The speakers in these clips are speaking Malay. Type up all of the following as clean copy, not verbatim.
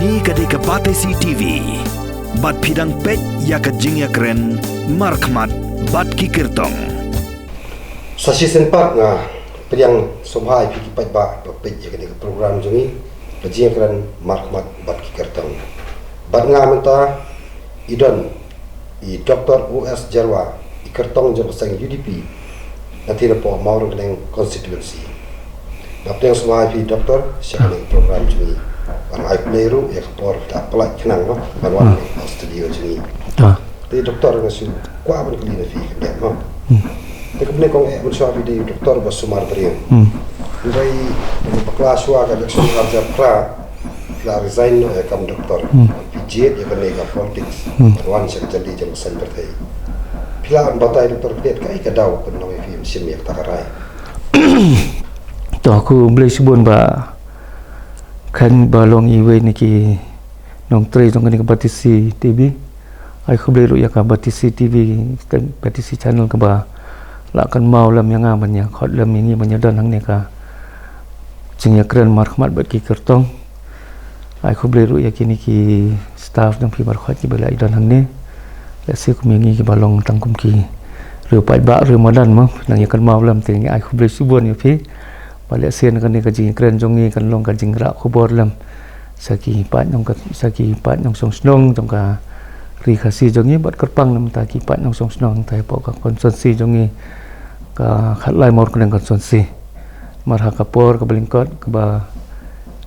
Ni kadika Batesi TV. Bat pidang pet ya kajing ya keren markmat bat kikirtong. Sasi sempat nga pediang somhai piki pat ba pet ya kadika program jungi kajing ya keren markmat bat kikirtong. Bat nga menta idon i Dr. US Jarwa i kertong jang sang UDP nanti po maurang kadang constituency. Dapet yang somhai piki doktor siya kadang program jungi. Orang ai pleru ya kapor tak pelak kenang no barwan di studio sini. Tapi doktor ngasu kwa ban kali na fi kan no. Tapi kemudian kong bersua di doktor bas sumar beriang. Durai pakla suwa ka doktor harja pra la resign no ya kam doktor. Pijet ya kan ga politics. Barwan sa jadi jam san bertai. Pilaan batai doktor pedet kai ka daw kan no fi sim ya takarai. Toh aku boleh sebut ba kan balong iwe niki nong tre jong ni Batesi TV ai khuble ru ya ka Batesi TV kan Batesi channel ka ba la kan mau lam yang aman ya khot lam ini menyadan hang ne ka jingya keren markmat bat ki kertong ai khuble ru ya kini ki staff dang pi bar khot ki bala idan hang ne la se ku mingi ki balong tangkum ki ru pai ba ru madan ma nang ya kan mau lam ting ai khuble subon ya pi balik sen kan ni kajing keren jongi kan long kajing rak khubor lam saki pat nong song snong jong ka ri khasi jongi bat kerpang nam ta ki pat nong song snong tai po ka konsensi jongi ka khatlai mor kan konsensi marha kapor ka belingkot ka ba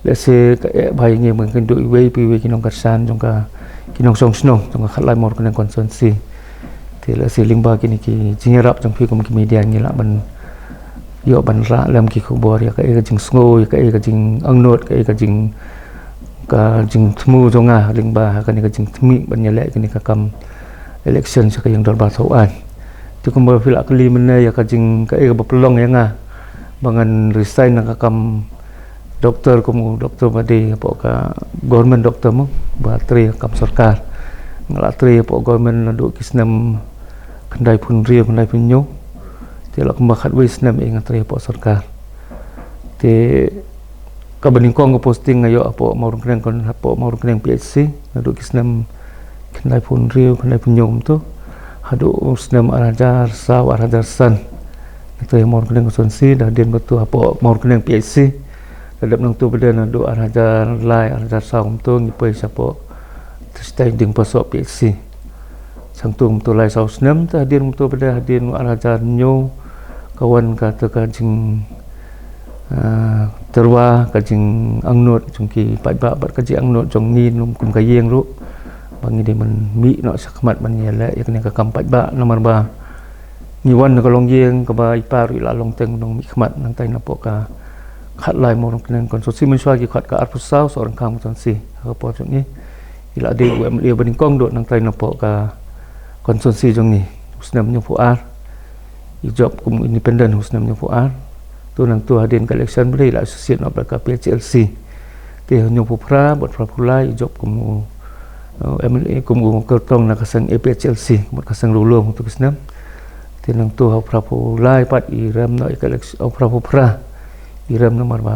lese ka bhai nge meng kan doi wei pi wei kinong karsan jong ka kinong song snong jong ka khatlai mor kan konsensi te lese lingba kini ki jingerap jong pi kum ki media ngi la ban yo ban ra lam ki khubor ya ka jing sngo ya ka jing angnot ka jing thmu jonga lingba ka ni ka jing thmi ban yale ka ni ka kam election sa ka yang dor ba thauan ti kum ba phila kli mena ya ka jing ka ba pelong ya nga bangan resign na ka kam doktor kum doktor bade po ka government doktor mo ba tri kam sarkar ngala tri po government na do kisnam kandai pun ria kandai pun nyo tiada kembakat Islam yang antara apa sarkar. Te kabaningkong ko posting ngayo apo maurung kenang PHC nadu Islam kenai pun rio kenai penyom tu hadu Islam arajar saw arajar san itu yang maurung kenang konsensi dah den betul apo maurung kenang PHC dadap nang tu beda nadu arajar lai arajar saw tu ngipai sapo testai ding pasok PHC sang tu betul lai saw Islam tu hadir betul beda hadir arajar nyo kawan kata kajing terwa kajing angnot jungki pat ba bat kajing angnot jong ni num kum kayeng ru bangi de man mi no sakmat man yala ya kena ka kampat ba nomor ba ni wan ka long yeng ka ba ipar ila long teng nong mi khmat nang tai na po ka khat lai mo rong kenen konsorsi menswa ki khat ka arpusau seorang kam konsorsi ka po jong ni ila de UML baning kong dot nang tai na po ka konsorsi jong ni usnam nyu puar job kum independent husnam nya fuar tu nang tu hadin collection beli la associate no ka PHLC te nyu pupra bot pulai job kum MLA kum kertong na kasang PHLC mot kasang lulung tu kisnam te nang tu ha pulai pat iram no collection au pupra iram nomor ba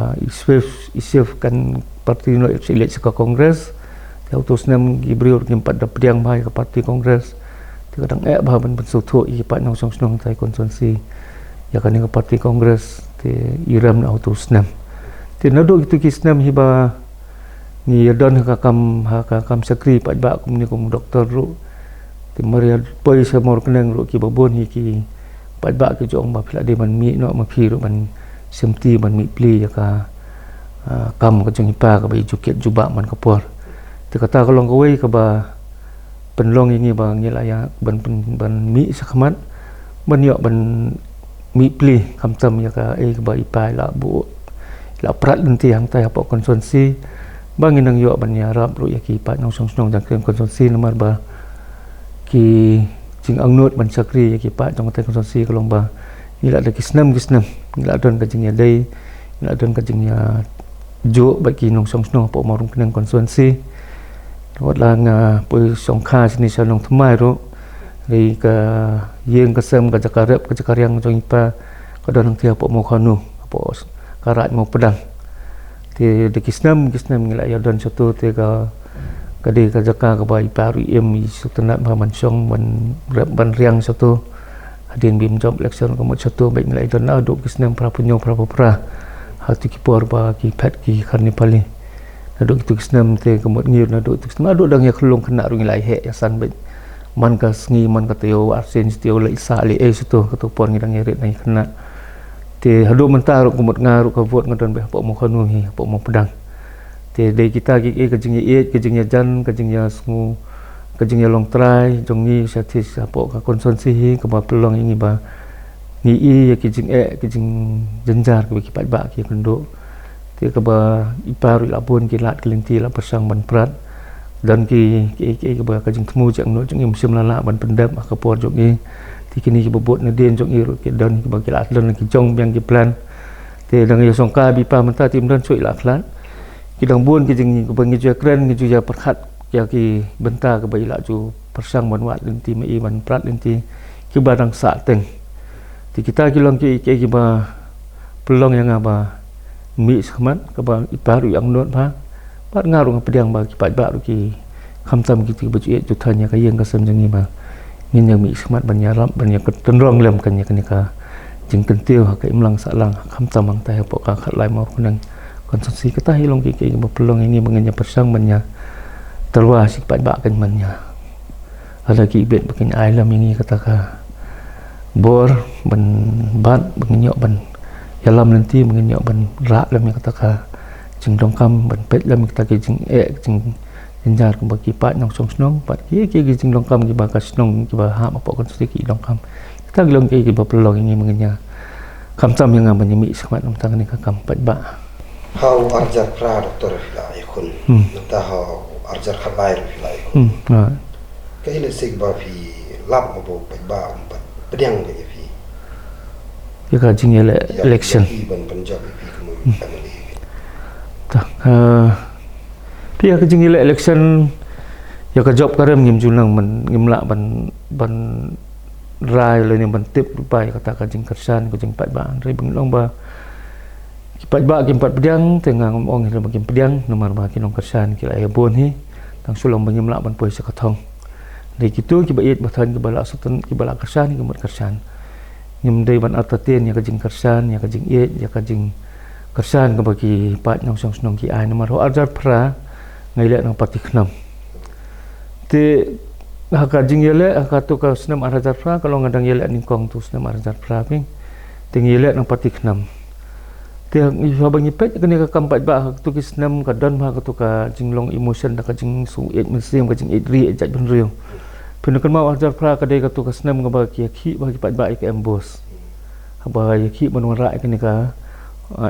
isif kan parti no elect ka kongres te tu snam gibriur kim pat dapdiang bai ka parti kongres kadang bahaban bensutu i pat nang song snong tai konsensi ya kan ke parti kongres te iram na autusnam te nado itu kisnam hiba ni don ka kam sakri pat ba kum ni kum doktor ru te maria poi sa mor kenang ru ki babon hi ki pat ba ki jong ba phla de man mi no ma phi ru man semti man mi pli ya ka kam ka jong pa ka ba juket juba man ka por te kata kalong kawai ka ba penlong ini bang yela ya ban mi sakmat ban yo ban mi pli kam tam ya ka ba ipai la bu la prat lenti hang tai apa konsensi bang inang yo ban ya rap ru ya ki pa nong song song jang konsensi nomor ba ki jing angnot ban sakri ya ki pa jong tai konsensi kalong ba ila da kisnam ila don ka jing ya dai ila don ka jing ya jo ba ki nong song song apa marung kenang konsensi wat lang poi song kha sini salong thmai ro ri ka yeng ka sem ka jakarep ka jakaryang jong ipa ka don tia po mo khanu po karat mo pedang te de kisnam ngila ya dan satu te ka kadi ka jaka ka bai paru em sutanat ba mansong ban riang satu adin bim job election ko mo satu bai ngila dan adu kisnam prapunyo prapopra hatu ki por ba ki phat ki kharni pali adu ki kisnam te ko mo ngir adu kisnam adu dang ya khulung khana ru ngila he ya san bai man ka sngi man ka teo arsen teo la isa li situ ka to pon ngidang yeret nai khana te hadu mentar ko mot ngaru ka vot ngadon be po mo khanu hi po mo pedang te de kita ki ke jingnya jan ke jingnya sngu ke jingnya long trai jongi sati sapo ka konsonsi hi ka ba pelong ini ba ni ya ki jing jenjar ke ki pat ba ki kendo te ka ba iparu labun ki lat kelinti la pasang ban prat dan ki ba ka jing temu jang no jing musim lala ban pendam ka por jongi ti kini ki bobot na den jong iru ki dan ki ba ki lat dan ki jong biang ki plan te dang yo songka bi pa menta tim dan soi la klan ki dang bun ki jing ki bangi ja kren ki ju ja perkhat ya ki benta ka bai la ju persang ban wat den ti mai ban prat den ti ki ba dang sa teng ti kita ki long ki ba pelong yang ba mi smat ka ba iparu yang not ba pat ngaru ngapediang ba ki pat ba ru ki khamtam ki ti ba ju ju thanya ka yeng ka sam jang ni ba ngin yang mi smat ban ya ram ban ya tenrong lem kan ya kan ka jing kentiu ha ka imlang salang khamtam mang ta po ka khat lai mau kunang konsumsi kita hilong ki ba pelong ini mengenya persang ban ya terwa si pat ba kan man ya ada ki bet bakin ai lam ini kata ka bor ban bat bengenyok ban yalam nanti mengenyok ban ra lam kata ka jing dongkam ban pet lam kata ki jing jenjar ko bagi pat nong song snong pat ki jing dongkam ki ba ka snong ki ba ha apa kon ki dongkam kita gelong ki ba pelong ini mengenya kamtam yang ban mi semat nam tang ni ka kam pat ba how arjar pra doktor la ikun ta how arjar khalai la ikun ka ile sig ba fi lab mo ba pediang ke fi ya ka jing election ban Punjab fi ko family tak pia ka jing election ya ka job karem ngim junang man ngimla ban rai le ni ban tip pai kata ka jing kersan ko jing pat ba rai bang ba pat ba kim pat pediang tengah ngomong ni bagi pediang nomor ba kinong kersan ki lai bon hi tang sulong bang ngimla ban poi sakathong dei kitu ki ba it bathan ki bala suten ki bala kersan ki mot kersan ngim dei ban ataten ya ka jing kersan ya ka jing it ya ka jing kersan ka bagi pat nong song snong ki ai nomor ho arjar pra ngai le nang pati khnam te haka jing yele haka tu ka snam arjar pra kalau ngadang yele ningkong tu snam arjar pra ping ting yele nang pati khnam te iba bangi pet kene ka kampat ba tu ki snam ka don ba ka tu ka jinglong emotion da ka jing su et musim ka jing et ri et jat ben riu pun kan mau arjar pra ka dei ka tu ka snam ka ba ki ba ki pat ba ke embos ba ki ban wara kene ka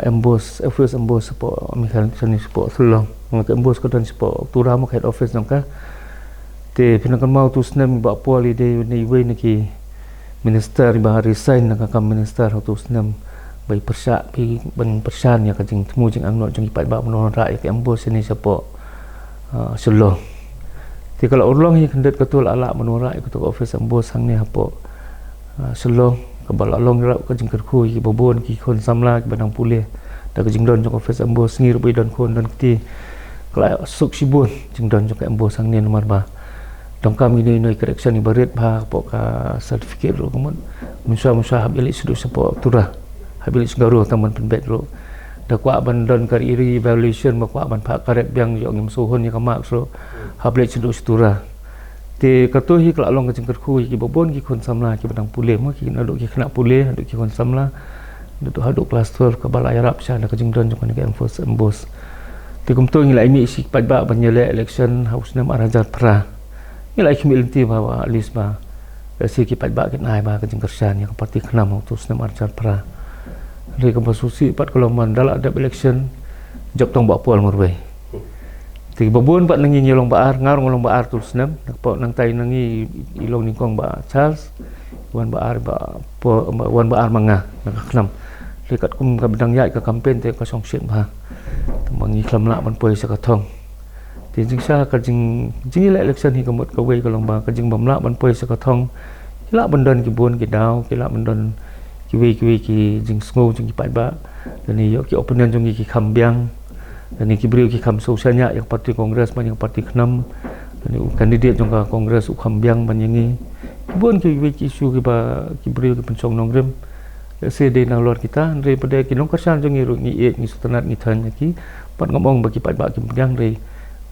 embos first embos po mikal sani po sulong ka embos ka don po tura mo head office nang ka te pun kan mau tu snam ba poli dei ni we ni ki minister ba resign na ka minister tu snam bai persa pi ban persan ya ka jing temu jing angno jing ipat ba menon ra ke embos ni sapo selo ti kalau urlong hi kendet katul ala menon ra ke tu office embos hang ni hapo selo ka bala long ra ka jing kerku ki bobon ki kon samla ki banang pulih da ka jing don jong office embos ngir bai don kon don ti kala suk sibun jing don jong embos hang ni nomor ba dongkam ini noi correction ibarat ba po ka certificate ro kumon musa habili sudu sapo turah habil segaruh taman penbet ro da kwa ban don kar iri evaluation ma kwa ban phak karep yang yo ngim suhun ya kamak ro habil sedu stura te katuhi kala long ka jingker khu ki bobon ki kon samla ki badang pule mo ki aduk ki kena pule aduk ki kon samla duduk haduk kelas 12 ka bala arab sha da ka jing don jong ka enforce embos te kum to ngilai mi sik pat ba ban yele election house nam arajar pra ngilai khimil ti ba list ba si ki pat ba kin ai ba ka jingker shan ya ka parti khnam tu nam arajar pra dari ke susi pat kalau mandal ada election job tong bak pol ngurwe ti babon pat nangi nyolong baar ngarong ngolong baar tu senam nak nang tai nangi ilong ningkong ba Charles wan baar ba wan baar manga nak khnam dekat kum ka bedang yai ka campaign te ka song shet ba mangi khlam la ban poi sa ka thong ti jing sa ka jing election hi ka mot ka wei ka long ba ka jing bam la ban poi sa ka thong la ban don ki bon ki daw ki la ban don kiwi ki jing sngo jing ki pat ba dan ni yo ki opinion jong ki kham biang dan ini beliau ki kam sosialnya yang parti kongres banyak parti kenam dan kandidat jongka kongres ukam biang banyangi buan ki isu ki beliau ki pencong nongrem sede nang luar kita daripada ki nongkarsan jong ngi ngi sutanat ngi tan ki pat ngomong bagi pat baki biang dei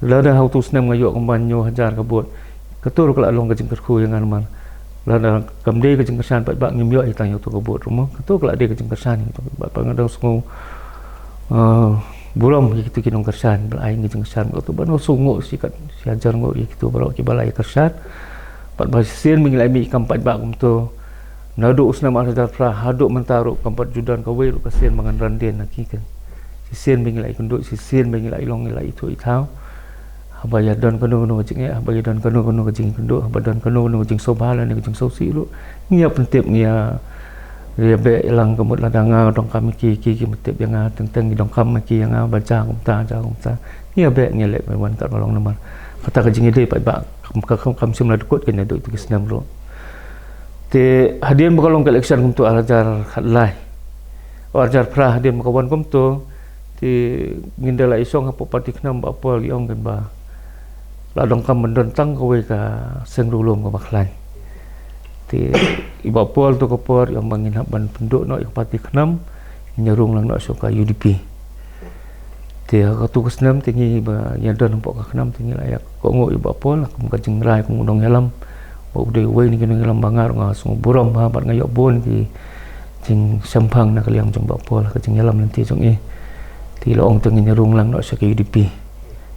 lada how to senam ngayo kambanyo hajar kabut ketur kala long kajing kerku yang anman lada kamde kajing kersan pat bak ngimyo itang yo to kabut rumah ketur kala de kajing kersan itu pat pangadang sungu buram gitu kinong kersan belai kajing kersan to bano sungu sikat si hajar ngo gitu baro ki balai kersan pat basien mingilai mi kampat bak to nadu usnam arja fra haduk mentaru kampat judan kawe ru kasien mangan randen nakikan sisien mingilai kunduk sisien mingilai long ilai itu itau habaya don kono jingnya habaya don kono jing kunduk habadan kono jing sobala ni jing sosi lu ngia pentip ngia dia be ilang kemut ladanga dong kami ki metip yang tentang dong kami ki yang baca kumta ngia be ngia lek wan kat balong nomor kata ka jing ide pai ba kam sim la dukut kan itu kisnam lu te hadian bakalong election kum tu arajar khatlai arajar pra hadian makawan kum tu ti ngindala isong apa parti knam ba apa liong kan ba la dong kam mendentang kowe ka sengrulum ka baklai ti iba pol tu kopor yang mangin ban penduk no yang parti knam nyarung lang no soka UDP ti ka tu kesnam tingi ba nyadon pok ka knam tingi layak ko ngo iba pol kum ka jingrai kum dong yalam ba ude we ni kena yalam bangar nga sungu buram ha bat ngayok bon ki jing sampang na kaliang jong ba pol ka jing yalam nanti jong ti long tengin nyarung lang no soka UDP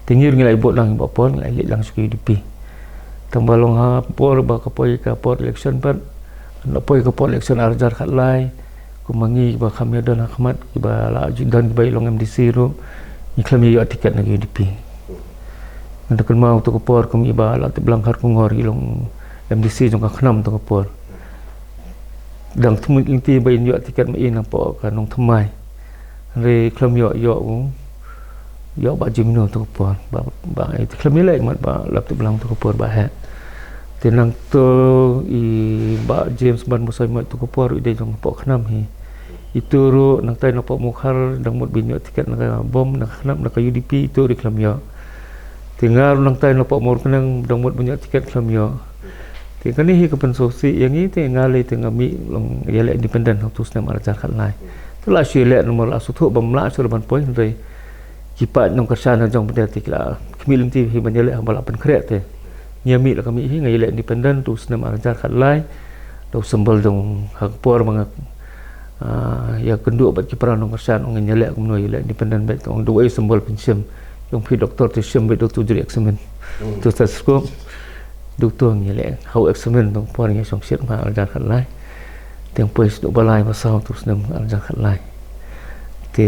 tingir ngilai bot lang ba pol ngilai lang soka UDP tambalong ha por ba ka poi ka por election pat na poi ka por election arjar khatlai kumangi ba khamya dan ahmad ba la dan ba long MDC ro iklami yo tiket na UDP nda kan mau to ko por kum iba la te blangkar ku ngor ilong MDC jong ka khnam to ko por dang thum inti ba in yo tiket ma in po ka nong thmai re klam yo ba jimno to ko por ba ai klam le mat ba lap te blang to ko por ba ha tenang to i ba James ban musai mat to ko por ide jong po khnam hi itu ro nang tai no po mukhar dang mot bin yo tiket na bom na khnam na ka UDP itu ri klam yo tinggal nang tai no po mor kenang dang mot banyak tiket klam yo tinggal ni ke pensosi yang ini tinggal le tinggal mi long yele independent tu senam arjar khatlai telah syele nomor asutu bamla surban point re kipat nong kersan jong pada tikla kemilim ti hi banjele hambal apan krek te nyami la kami hi ngayele independent tu senam arjar khatlai do sembel dong hak por mangak ya kenduk bat kiparan nong kersan ong nyele kumno yele independent bet ong do sembel pensim yung pi doktor ti sim bet doktor juri eksamen tu stethoscope doktor ngile hau eksamen dong por ngi song sit ma arjar khatlai teng pois do balai pasau tu senam arjar khatlai te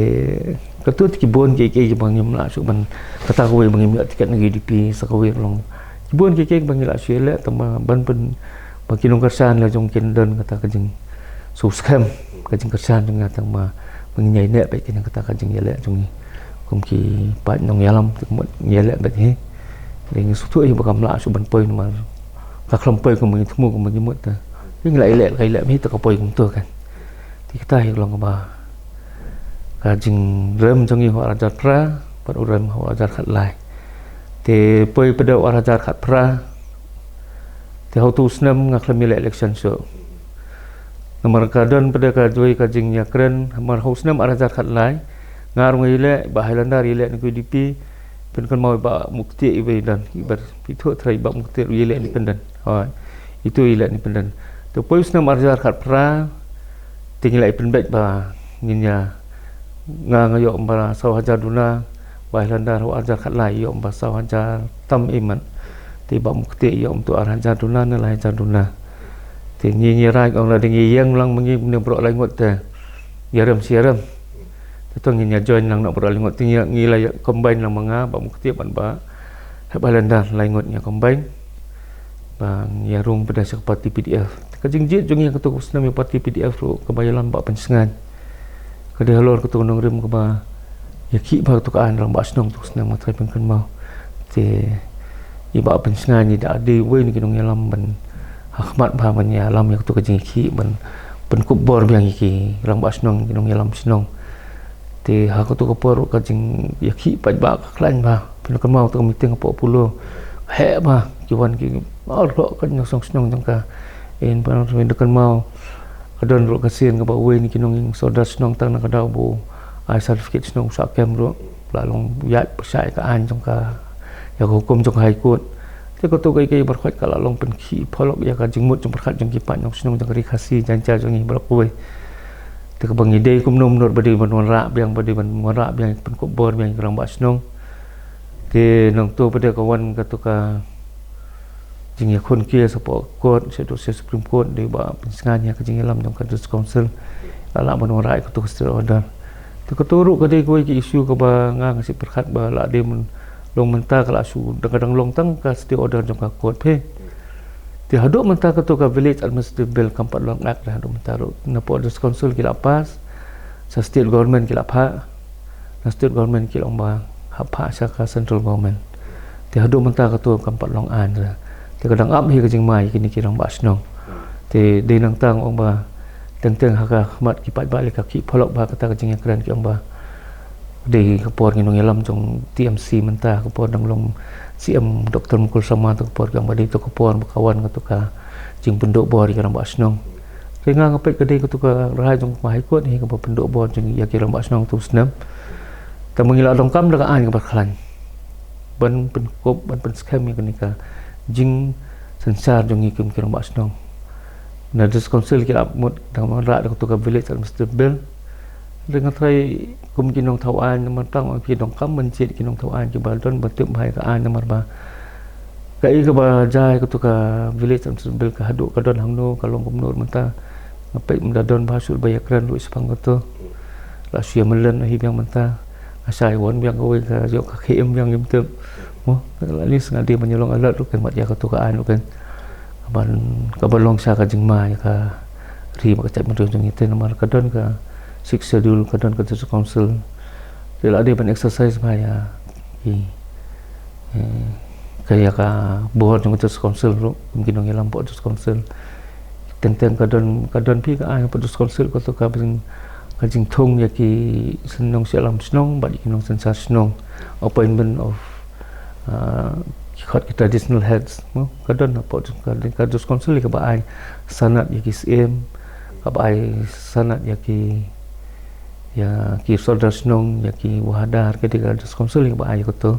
katut ki bon ke bang yum la su ban kata kowe bang yum tiket ngi UDP sakawe long ki bon ke bang la syele tama ban pen bang kinong kersan la jong ken don kata kajing su scam kajing kersan jong tang ma bang nyai ne pe ken kata kajing yele jong kum ki pat nong yalam tu mot yele bet he dengan suatu yang berkamla suban poin mar kaklam poin ko mangit mo ko magimot ta ing lai mi ta ka poin kum to kan ti kita hi long ba ka jing rem jong i ho ajar pra par urem ho ajar khatlai te poi pada ajar khat pra te ho tu snam ngaklam mi election so nomor kadon pada ka joi ka jing yakren mar ho snam ajar khatlai ngar ngile ba highlandar ile ni UDP pen kan mau ba mukti ibe dan ibar pitu trai ba mukti ile independent ha itu ile independent to pois na marjar khat pra tingilai pen bet ba nginya ngayo ba saw hajar duna ba landar ho ajar khat lai yo ba saw hajar tam iman ti ba mukti yo tu ar hajar duna na lai hajar duna ti ngi rai ong la dingi yang lang mengi ne bro lai ngot ta yaram siaram tu nginya join lang nak beralih ngot tinggi ngilai combine lang manga ba mukti ban ba habalanda laingot nya combine bang ya rung pada seperti PDF kajing jit jong yang ketuk senam parti PDF ro kebayalan ba pensengan kada halor ketuk nong rim ke ba ya ki ba tu kan rang ba senong tu senam matrai pengkan mau te iba pensengan ni da ade we ni kinong yalam ban hakmat ba ban yalam yang tu kajing ki ban penkub bor biang ki rang ba senong kinong yalam senong Ti aku tu kapor kajing yaki paj ba klan ba. Pinakan mau tu meeting apa pulo. He ba kiwan ki ro kan yang song jangka. In pan dekan mau kadon ro kasian ka ba we ni kinong soda snong tang na kadau bu. Ai certificate snong sa kem ro. Lalong yat persai ka an jangka. Ya hukum jang high court. Ti ko tu kai berkhot ka lalong pen ki pholok ya ka jingmut jang berkhat jang ki pan jang snong jang ri khasi janca jang ni blok we. Ti ka bang ide kum nom badi ban ra biang badi ban ra biang pen ko bor biang kurang ba snong. Ti nong tu pada kawan ka tu ka jing ya khon kia support court sedo supreme court de ba pensengannya ka jing lam jang ka council la ban ra ka tu stir order. Ti ka turu ka de ko ki isu ka ba nga si berkhat ba la de mun long mentah kala su kadang long tang ka stir order jang ka court pe. Ti haduk mentah ka tu ka village administrative bill kampat long act dah haduk mentah ro na po council kila pas sa state government kila pha na state government kila ba hapa sa ka central government. Ti haduk mentah ka tu kampat long an dah. Ti kadang up hi ka jing mai kini kirang ba snong. Ti de nang tang ong ba teng haka khmat ki pat ba le ka ki pholok ba kata ka jing kran ki ong ba. De kapor nginong yalam jong TMC mentah kapor dang long CM Dr. Mukul Sama tu kapor yang badi tu kapor kawan ka tu ka jing penduk bor ki rambak snong. Ringa ngapet ka de ka tu ka rahai jong mai kot ni ka penduk bor jing ya ki rambak snong tu senam. Ta mengila dong kam da ka an ka klan. Ban pen kop ban pen scam ni ka jing sensar jong ikim ki rambak snong. Na dis council ki mut dang ra da tu ka village administrative bill. Dengan try kum kinong thawan man tang ang kinong kam man chit kinong thawan ki baldon batuk bhai ka an namar ba kai ka ba jai ka tu ka village am bil ka hadu ka don hangno ka long kum nur manta ngapai mda don ba sul bayakran lu sepang ka tu la sia melen hi biang manta asai won biang ka we ka yo ka khem biang yim tem mo la ni ngadi menyolong alat lu kan mat ya ka tu ka an lu kan ban ka balong sa ka jing ma ka ri ma ka chat mendung jing ite namar ka don ka six schedule kadang kerja council bila ada ban exercise bahaya kayak ka board yang kerja council ro mungkin orang elam board council tentang kadang pi ka an board council ko to ka bin kajing thong ya ki senong sialam senong bagi kinong sensar senong appointment of traditional heads no kadang board council ka ba ai sanat ya ki CM ka ba ai sanat ya ki ya ki soldier snong ya ki wahadar ketika ada konsul yang ba ay ko to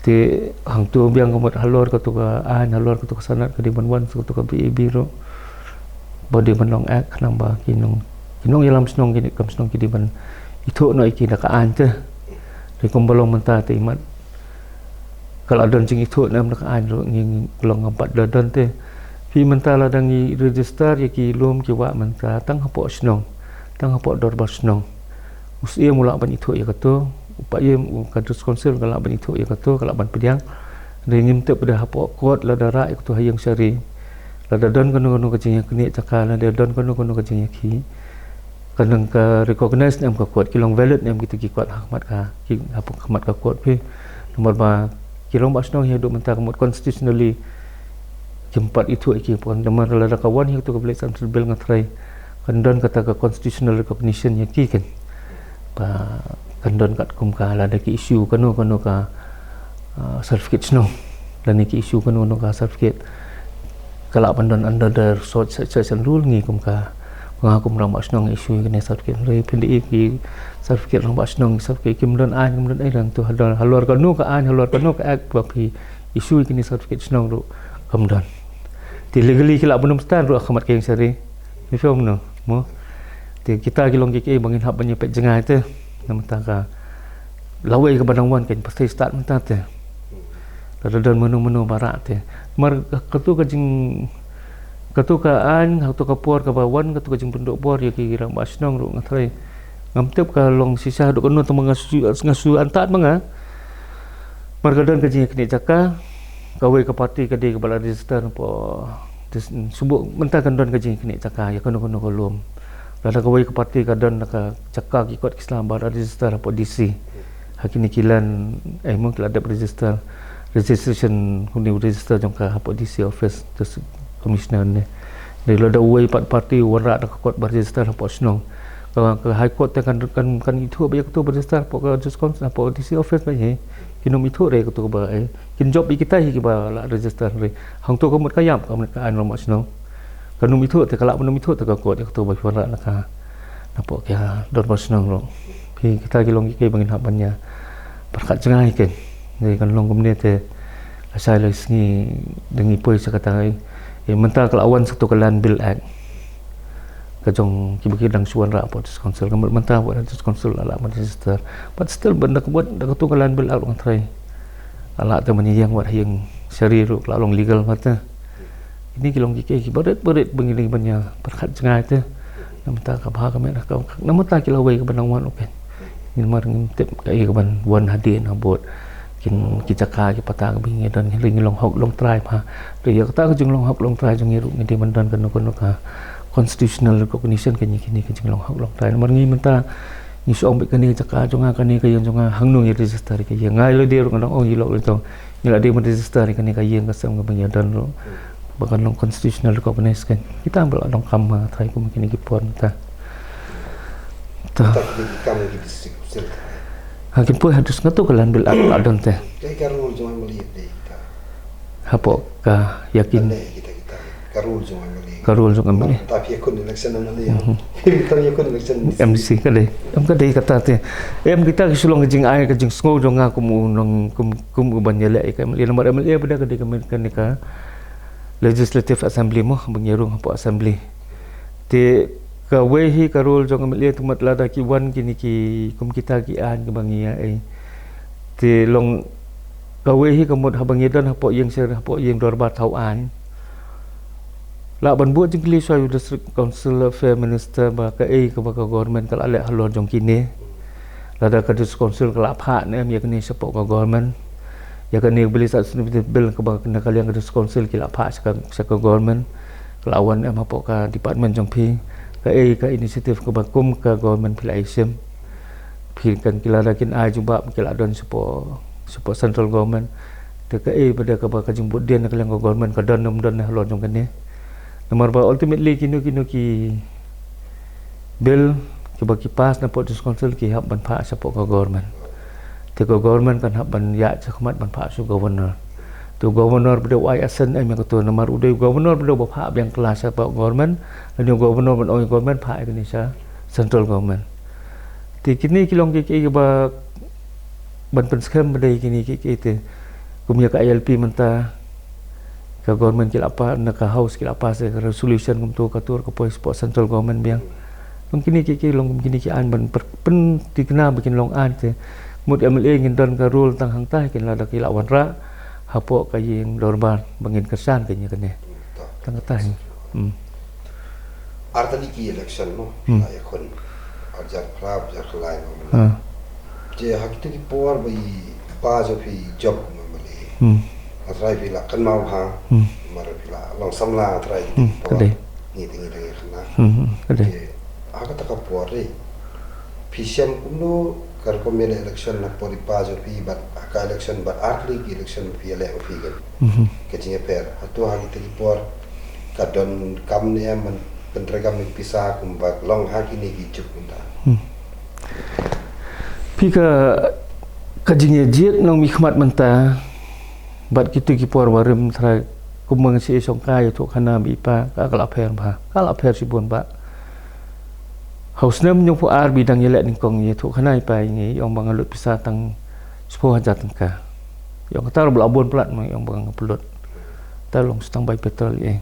ti hang tu biang ko halor ko to ka halor ko to ka sanat ka di banwan ko to ka BAB ro body banong ak nang ba kinong yalam snong kini kam snong ki di ban itu no iki da ka an te ri kom balong menta te imat kalau don jing itu nam da ka an ro nging long ampat don te pi menta la dangi register ya ki lom ki wa menta tang hapo snong tang hapo dor bas nong usia mula ban itu ya kato upaya kadus konsil kala ban itu ya kato kala ban pediang ringim te pada hapo kot la dara itu hayang syari la don kono kajing kini cakala dia don kono kajing ki kanang ka recognize nam ka kot kilong valid nam gitu ki kot hakmat ka ki hapo hakmat ka kot pe nomor ba kilong bas nong hidup mentah kamut constitutionally jempat itu iki pun nomor la kawan itu ka boleh sambil bel ngatrai kandon kata ke constitutional recognition yang ki kan pa kandon kat kum ka la ki isu kanu ka certificate no dan ki isu kanu ka certificate kala pandon under the search and rule ngi kum ka ngakum rambak snong isu ni certificate re pindi ki certificate rambak snong certificate kimdon ai dan tu halor kanu ka an halor kanu ka ak pi isu ni certificate snong ru kamdon ti legally kila belum stand ru akhmat ke yang sari ni film no mo ti kita kilong kiki bangin hab banyak pet jengai te nama taka lawai ke badang wan kan pasti start mentah te dan menu barak te mar ketu ketukaan ketu kapor ke bawan ketu kajing penduk bor ya ki rang basnong ru ngatrai ngamtep ka long sisa duk kono tong ngasu antat manga mar kadon kajing kini jaka kawai ke parti kadi ke bala register po subuk mentah kadon kajing kini jaka ya kono kolom lada kawai ke parti kadon ka jaka ki kot Islam bar register po DC hakini kilan mungkin ada register registration kuning register jangka hapo DC office terus commissioner ni dari lada uai pat parti warak dak kot bar register hapo snong ke high court kan itu ba tu register po ka just council po DC office ba he kinom itu re ko to ba kin job kita hi ba la register re hang to ko mut ka yam ka mut ka an lo mas no kanum itu te kala menum itu te ka court ko to ba fara na ka na po kya dor mas no ro pi kita kilong ki bangin habannya berkat cengai ken ni kan long kumne te asai le singi dengi poi sakatai mentah kelawan satu kelan bill act kajong kibaki dang suan ra po dis council kamut mentah buat dis council ala register but still benda buat dak tu kelan bill act try ala te menyang buat yang syari ru lalong legal mata ini kilong ki baret bengiling banya berkat cengai te mentah ka ba ka me ka mentah kilawai ka banang open ni mar ngin tep kai ka ban wan hadin habot kin kijaka ki pata ka bingi dan ring long hok long try pa de ya ta ka jung long hok long try jung ngiru ngi man dan kan ka constitutional recognition kini jung long hok long try mar ngi menta ni so ambek kani jaka jung ka ni ka yang jung hang nung register ka yang ngai lo dia kan oh yilo lo tong ni la dia register kani ka yang ka sam ka bingi dan lo bahkan long constitutional recognition kan kita ambil long kam try ko mungkin ki pon ta tak kamu di district hakim pun harus ngatu kelan bil adon teh kai karul cuma melihat deh kita hapo ka yakin kita karul cuma melihat karul jung ambil tapi akun election melihat kita akun election MDC kade kata teh kita kisulong jing ai ka jing sngo jong aku nong kum ban yele ka meli nomor MLA pada kade ka legislative assembly mo bangirung hapo assembly te kawehi karul jong amlia tumat lada ki wan kini ki kum kita ki an ke bangia ai ti long kawehi kamut habangi dan hapo yang ser hapo yang dorbat tau an la ban buat jingli so district council affair minister ba ka ai ka government kala le halor jong kini lada ka district council kala pha ne mi kini support ka government ya kini beli sat bill ka ba kena kalian ka district council kila pha sa government kelawan am hapo ka department jong pi ka inisiatif ke bakum ke government pila isim pilkan kila dakin ai jumpa kila don support central government te ka pada ka ba ka jembut dia nak lang government ka don halon jong kan ni nomor ba ultimately kinu ki bill ke bagi pas na pot council ki hab ban pha support ka government te ka government kan hab ban ya chakmat ban pha su governor tu governor pada YSN yang ketua nomor udah governor pada bapak yang kelas apa government dan governor pada government pak Indonesia central government ti kini kilong ki ba ban penskem pada kini ki itu kumya ka ILP menta ka government kila apa nak house kila apa se resolution kum tu katur ka pois central government biang mungkin ki long mungkin ki an ban pen dikena bikin long an te mud MLA ngin don ka rule tang hang tai kin la da kila wanra hapo kayeng dorban bangin kesan kanya kene tang tai arta di ki election mo ay kon arjar club jar khlai mo je hakite ki por bai pa jo phi job mo mali atrai phi la kan mau ha mar phi la long samla atrai kade ni tingi tingi khna kade aga ta ka por re phi sem kumno kar ko mele election na pori pa jo phi bat ka election but artli ki election phi ele phi gan ke jinge per atu ha ki por ka don kam ne man pentragam ni pisa kum bak long ha ki ni ki chup unda pi ka jinge jiet nong mikmat menta bat kitu ki por warim tra kumang si song kai tu khana bi pa ka kala per si bon ba haus nem nyong pu ar bidang yelek ning kong ye tu khanai pai ngi yong bang lut pisa tang 10,000 tangka yong kata belabon plat ma yong bang pelut talong setang bai petrol ye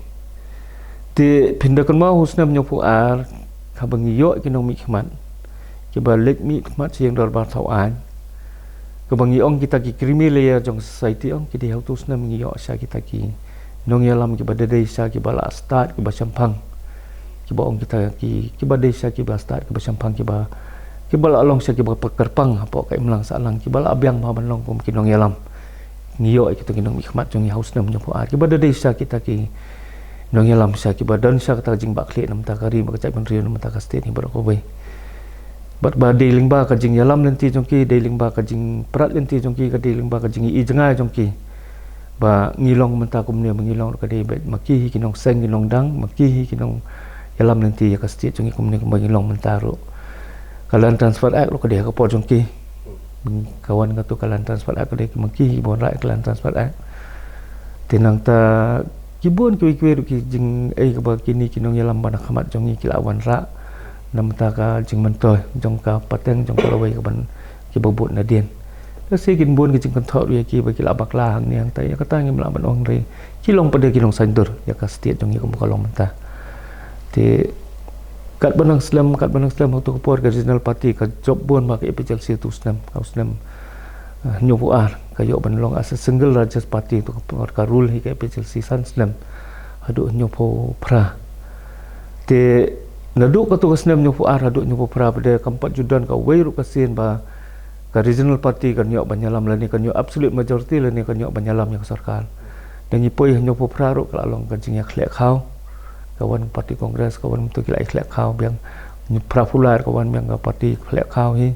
ti pindakan mau haus nem nyong pu ar ka bang yo ki nong mi khmat ki balik mi khmat siang dor ba thau an ka bang yong kita ki krimi layer jong society ong ki di haus nem ngi yo sa kita ki nong yalam ki badai sa ki bala start ki ba champang ki baong kita ki ba desa ki ba start ki ba sampang ki ba along sa ki ba pekerpang apo kai melang salang ki ba abyang ma banlong kum kinong yalam ngiyo kita kinong mikmat jong haus nam nyopo ki ba desa kita ki nong yalam sa ki ba dan sa kata jing bakli nam ta kari ba cai benrio nam ta ka state ni ba ko bai bat ba dealing ba ka jing yalam nanti jong ki dealing ba ka jing prat nanti jong ki ka dealing ba ka jing i jengai jong ki ba ngilong menta kum ne ngilong ka de bet maki kinong seng kinong dang maki kinong yalam nanti ya kastit jungi kumni bagi long mentaro kalan transfer act lo kedai kapor jongki kawan katu kalan transfer act kedai mengki bon rai kalan transfer act tenang ta kibon kwe ki jing ke ba kini kinong yalam bana khamat jongi kilawan ra nam ta ka jing mentoy jong ka pateng jong ka lawai ka ban ki bobot na dien la se kin bon ki jing kan thot wi ki ba ki la bakla hang ni ang ta ya kata ngi mla ban ong re kilong pada kilong sandur ya ka state jongi ka kalong menta te kat banang Islam waktu kepor ke regional party ka job bon mak EPLC tu Islam ka Islam nyobu ar kayo banlong as a single largest party tu kepor ka rule hi ka EPLC san Islam adu nyopo pra te nadu ka tu Islam nyopo ar adu nyopo pra pada kampat judan ka weiru kasien ba ka regional party kan nyok banyalam lani kan nyok absolute majority lani kan nyok banyalam ya sarkar dan nyipoi nyopo pra ru ka long kan jing ya khlek khau kawan parti kongres kawan tu kila ikhlek kau biang prapular kawan biang parti ikhlek kau hi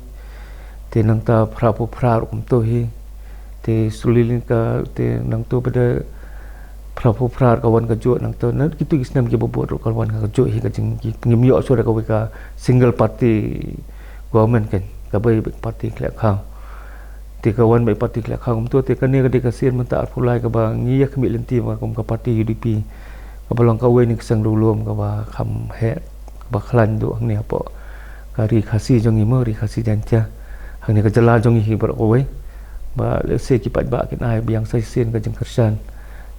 te nang ta prapu prar tu hi te sulilin ka te nang tu pada prapu prar kawan ka jo nang tu nan kitu isnam ki bobot kawan ka jo hi ka jing ngimyo sura ka single party government kan ka bai parti ikhlek kau te kawan bai parti ikhlek kau tu te kan ni ka dikasien menta pulai ka ba ngiya kemi lenti ka parti UDP kabalong kawe ni kesang dulum kawa kham he ba khlan du ang ni apo kari khasi jong imo ri khasi jantia hang ni kajala jong hi bar kawe ba le se ki pat ba kin ai biang sai sen ka jeng kersan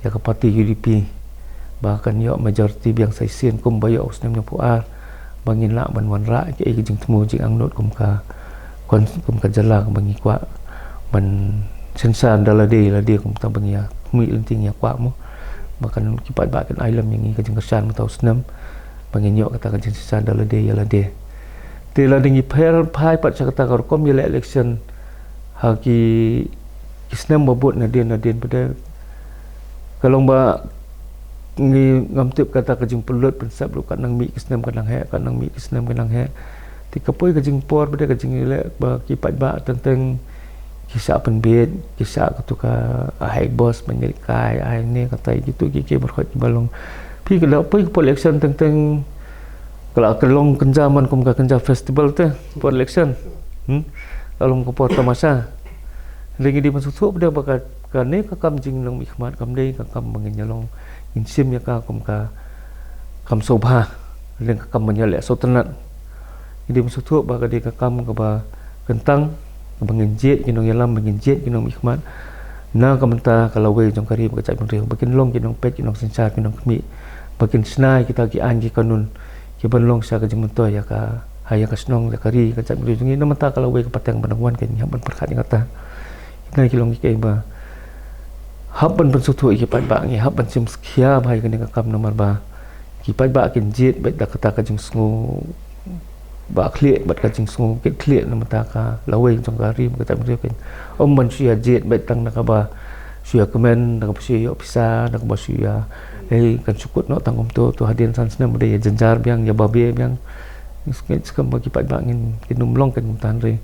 ya ka parti UDP ba kan yo majority biang sai sen kum ba yo usnem nya puar bangin la ban wan ra ke jeng temu jeng ang not kum ka kon kum ka jala bangi kwa ban sensan dalade lade kum ta bangia mi lenting ya kwa mo bahkan kipat bahkan island yang ini kajeng kesan atau senam pengenyok kata kajeng sesan dalade ya lade tela dingi per pai pat kata korkom ya election haki kisnam bobot nadien pada kalau ba ngi ngamtip kata kajeng pelut pensap lu kanang mi kisnam kanang mi kisnam kanang he ti kapoi kajeng por pada kajeng ile ba kipat ba tentang kisah penbit kisah ketuka high boss menjadi kai ai ni kata gitu kiki berkhot balong pi kalau pi election tentang kalau kelong kenjaman kum ka kenja festival tu election kalau ko por tamasa lagi di masuk pada bakat kan ni ka kam jing long hikmat kam dei ka kam mengenyalong insim ya ka kum ka kam sobha leng ka kam menyalek sotenat jadi masuk bakat di ka kam ka ba kentang mengenjet kinong yalam mengenjet kinong hikmat na kamenta kalau we jong kari bakacai penreu bakin long kinong pet kinong sensar kinong kemi bakin snai kita ki an ki kanun ki banlong sa ka jeng mento ya ka haya ka snong ya kari kacai penreu jong ina menta kalau we ka patang banangwan kan ya ban perkat kata kita kilong ki ba hab ban pensutu ki pat ba ngi hab ban sim skia bai kan ka kam nomor ba ki pat ba kin jet bet da kata ka jeng sngu ba klik bat kajing sungu kit klik na mataka lawai jong kari kata mrepen man sia jet bet tang nak ba sia komen nak sia opisa nak ba sia kan sukut no tangom tu hadian san sena budaya jenjar biang ya babe biang skam bagi pat bangin kinum long kan tan re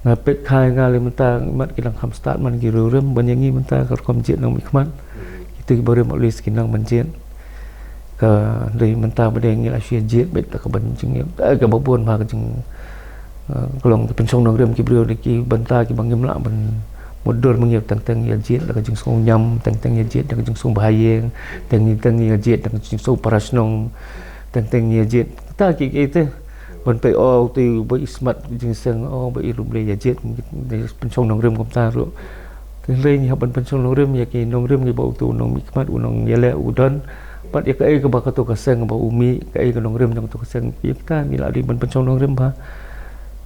ngapet khai ngali menta mat kilang kham start man girurem banyangi menta korkom jet nang mikmat itu bare mo list kinang manjet ka dari mentah pada ngil asia jet bet ka banjing ka babon ma ka jing kolong pensong nang rem ki brio ki banta ki bangim la ban modor mengil tang ya jet ka jing song nyam tang ya jet ka jing song bahayeng tang ya jet ka jing song parasnong tang ya jet ta ki itu ban pe o tu bo ismat jing seng o bo irum le ya jet pensong nang rem kom ta ro le ni ban pensong nang rem ya ki nang rem ki bo tu nang mikmat unong yele udon pat ya kai ka ba ka to ka seng ba umi kai ka nong rem jong to ka seng kita ni la di ban pencong nong rem ba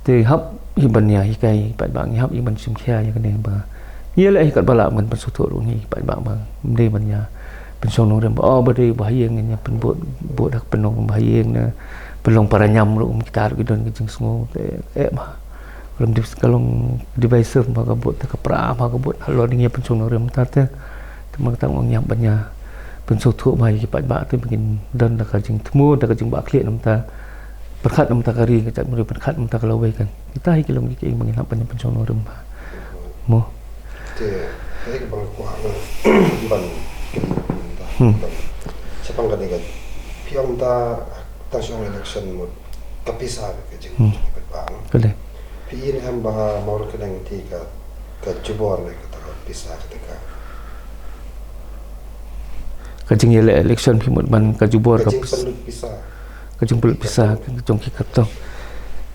te hap hi ban ya hi kai pat bang hap hi ban sim khia ya ka ne ba ye la hi kat bala ban pen sutu ru ni pat bang bang de ban ya pencong nong rem ba oh ba de bahayeng nya pen bot dak penong bahayeng na pelong para nyam ru kita ru don ke jing sungu te ba belum di kalong device ba ka bot ka pra ba ka bot halo ni pencong nong rem ta te temang tang ong nyam ban ya pensuk tu mai ki pat ba tu bikin dan dak jing temu dak jing ba klik nam ta berkat nam ta kari ka muri berkat nam ta kalawai kan kita hi kilom ki mangin hap pan pensong no rumba mo te ke bang ko ban sepang kan ni piang ta ta song election mo kapisa ke jing bang. Kale. PI ni hamba mau kedang ti ka jubor le kata pisah ketika. Kajing election pimut man kajubor ka Kajing perlu pisah. kajing pelut pisah kajong kikatong.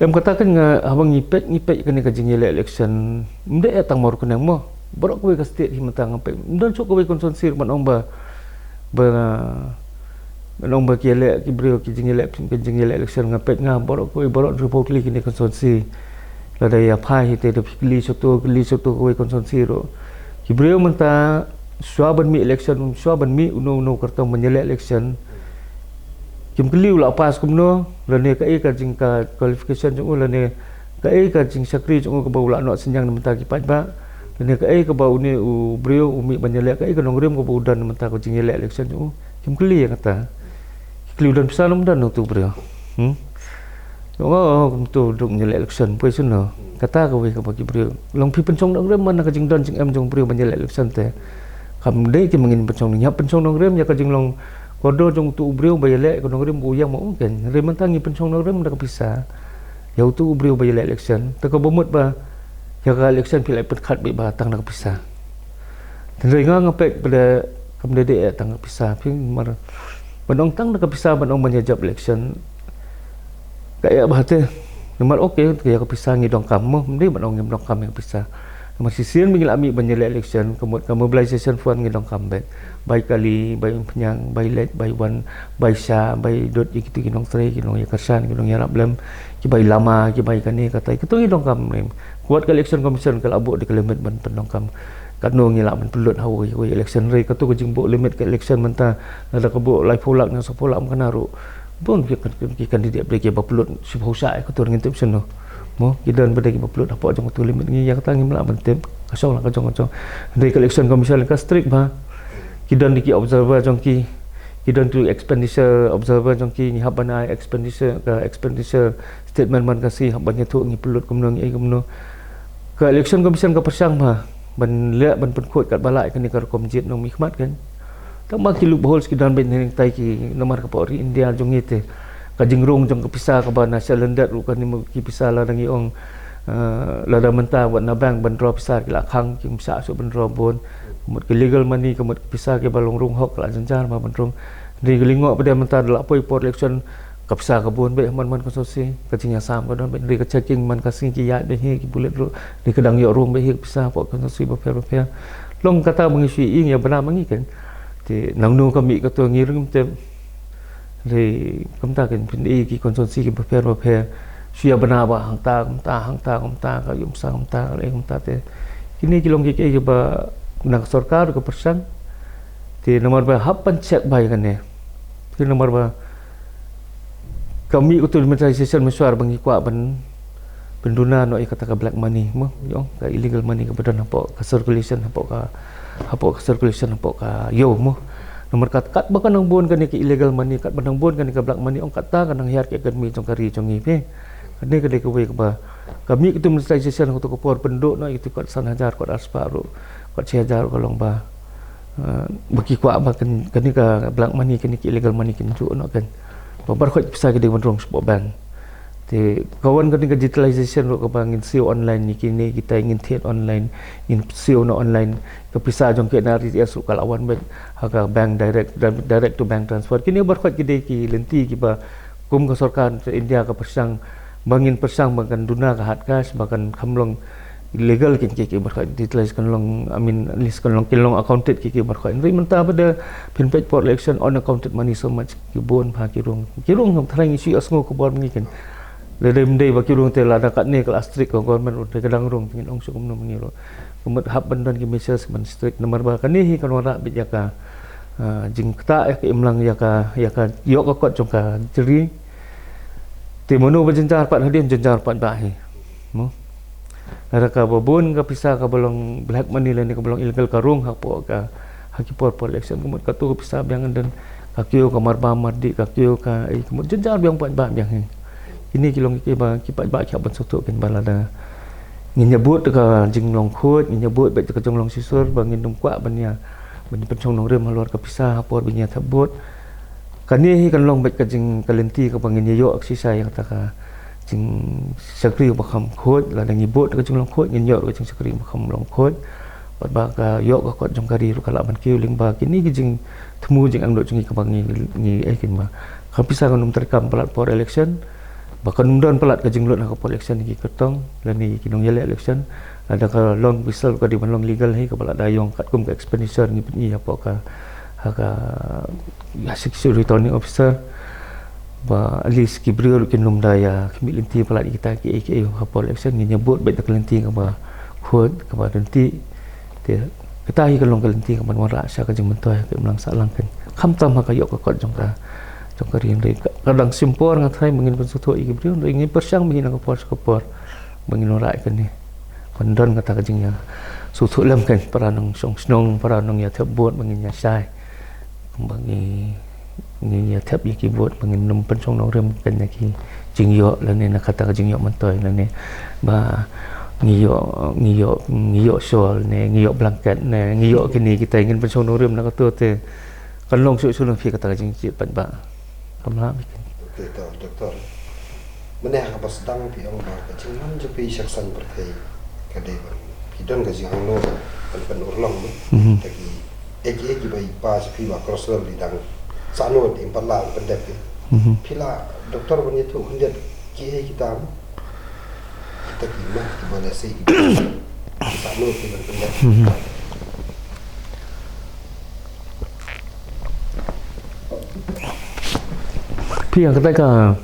Em katakan nga habang ngipet kani kajing election mde atang mor kunang mo. Borok kowe ka state himantang ngapet. Ndon sok kowe konsonsir man ong Manong ba kielek kibrio kijing election ngapet nga borok republik ini konsonsi lada ya phai hite de kli soto kowe konsonsi ro kibrio menta swaban mi election swaban mi uno karta menyele election kim kli ula pas kumno lane ka jing ka qualification jung lane ka jing sakri jung ka baula no senyang menta ki ba lane ka bau ni u brio umi menyele ka nongrem ko udan menta ko jing election jung kim kli ya kata Kliudan pisah nom dan tu bro. Tu duk nyel election poi suno. Kata ko we ka bagi bro. Long pi pencong dong rem mana ka jing dan jing em jong bro nyel election te. Kam dei ki mangin pencong nya pencong dong rem ya ka jing long kodo jong tu bro bayele ko dong rem bu yang mo ken. Rem tangi pencong dong rem dak pisah. Ya tu bro bayele election. Ta ko bomut ba ya ka election pi lai pet khat bi ba tang dak pisah. Dan ringa ngapek pada kam dei tang pisah pi mar Bandong tang nak pisah bandong menyajab election. Kaya bahate. Nomor okey kaya kepisah ngidong kamu, mesti bandong ngidong kamu kepisah. Nomor sisian mingil ami menyele election, kemudian mobilization fund ngidong comeback. Baik kali, baik penyang, baik let, baik wan, baik sya, baik dot gitu ngidong tray, ngidong ya kersan, ngidong ya rablem, ki baik lama, ki baik kani kata itu ngidong kamu. Kuat ke election commission kalau abuk di kelemet bandong kamu. Kanu ngilak men pelut hawi election rate katu kejing buk limit ke election menta ada kebuk live polak nang sepolak menaru pun kan tidak boleh ke pelut sibhusa katu ngintip seno mo kidan beda ke pelut apa jong tu limit ngi yang tangi melak mentem kasong lah kacong dari election commission ka strict ba kidan diki observer jong ki kidan tu expenditure observer jong ki ni habana expenditure statement man kasi habanya tu ngi pelut kumno ngi kumno ke election commission ka persang ba ban liat ban penkut kat balai kan nikar komjit nong mikmat kan tak maki lu bohol sekidan ben ning tai ki nomor kapori India jong ite ka jingrung jong kepisah ka bana selendat ru kan ni ki pisah la nang iong lada menta buat nabang ban draw pisah ki la khang ki msa so ban draw bon kemut ke legal money kemut pisah ke balong rung hok la janjar ma ban rung ni gelingok pada menta la poi por election kapsa kabun be man konsorsi kacinya sam kadon be ka checking man kasing ki ya be he ki bulet ru di kedang yo room be he pisah pok konsorsi beper long kata mengisi ing ya benar mangi kan ti nang nu kami ka to ngiring tem le kamta kan pin ki konsorsi ki beper sia benar ba hang ta ka yum sang ta le ta te kini ki long ki ba nak sarkar ka persan ti nomor ba hapan check bai kan ne ti nomor ba kami utul monetisation mesuar bagi kuat penduna no kata black money mo yong ka illegal money ka badan apa ka circulation apa ka circulation apa ka yo mo nomor kat bakan nang bon kan ki illegal money kat bandang bon kan ka black money ong kata kan nang hiar ke academy jong kari jong ipe kene ka de ka we ka kami utul monetisation untuk por penduk no itu kat 1,000 kat asparu kat 1,000 kolong ba bagi kuat ba kan ka black money kan ki illegal money kan ju no kan Babar khoi pisah ke dengan rong sport bank. Te kawan kan digitalization ro ka bangin SEO online ni kini kita ingin thiet online ingin SEO no online ke pisah jong ke nari ya su kalawan bank haka bank direct to bank transfer kini bar khoi kide ki lenti ki ba kum ka sarkar India ka persang bangin persang bahkan duna ka hat kas bahkan kamlong illegal kin ki bar khoi digitalize kan long list kan long kilong accounted ki bar khoi ri menta pada pinpage for election on accounted money so much ki bon pha kirung thrang isi asngo ko bor mengi kan le dei ba kirung te la da kat ne kelas strict ko government de kadang rong pingin ong sukum no mengi ro kumut hab bandan ki measures ban strict nomor ba kan ni kan wara bit ya ka jing kta ya imlang ya ka yo ka kot jong ka jeri te mono ba jenjar pat hadin jenjar pat ba he mo Raka babun ka pisah ka balong black money lan ka balong illegal karung hapo ka hakipor election kumut ka tu pisah biang dan ka kyo ka marba mardi ka kyo ka kumut jenjar biang pat ba biang ini kilong ki ba ki pat ba ki ban soto ken balada ngin nyebut ka jinglong khut ngin nyebut bet ka jinglong sisur bangin dum kwa banya ban pencong nong rem halor ka pisah hapo binya tabut kani kan long bet ka jing kalenti ka bangin yo aksisa yang kata ka จึงสักรีบคำโคตรแล้วในบทก็จึงลองโคตรเงินเยอะก็จึงสักรีบคำลองโคตรบัดบากยกก็กดจงการีรุกละมันคิวลิงบากินี่ก็จึงทมูจึงอังโดจึงกำบังงี้กินมาคำพิสากันนุ่มตรกรรมpelat for election bahkan numdan pelat ka jenglot nak election ni ketong dan ni kinong yale election ada ka long whistle ka di long legal hi ka pelat dayong kat kum ka expenditure ni ni apa ka asik returning officer ba alis ki brio ki num daya ki linti pelat kita ki ka election ni nyebut baik tak linti ka ba khot ka ba nanti dia kita hi ka long ka linti ka man wara sa ka jeng mentoy ka melang salang kan kham tam ka yok ka kot jong ka Jongkarian kadang simpor ngatai mengin pensutu iki brio ingin persiang mengin kapor mengin orai kan ni pandon kata kajingnya sutu lem kan peranong song snong peranong ya tebut mengin ya sai kembangi ni ya teb iki bot mengin num pensong nong rem kan ki jingyo la ni nak kata kajingyo mentoy la ni ba ngiyo sol ne ngiyo blanket ne ngiyo kini kita ingin pensong nong rem nak tu te kan long su pi kata kajing cip pan ba kamla bikin. Okey, doktor. Meneh ka pasdang pi ang ba kacingman je pi saksan pertai kade ban. Kidon ka jing angno pan urlong ni. Taki egi bai pas pi ba crossroad di dang. Sano di impala pendep. Pila doktor ban itu kundiat ki kita. Kita kima di mana sih. Sano pi ban pendep. Pi yang kata ka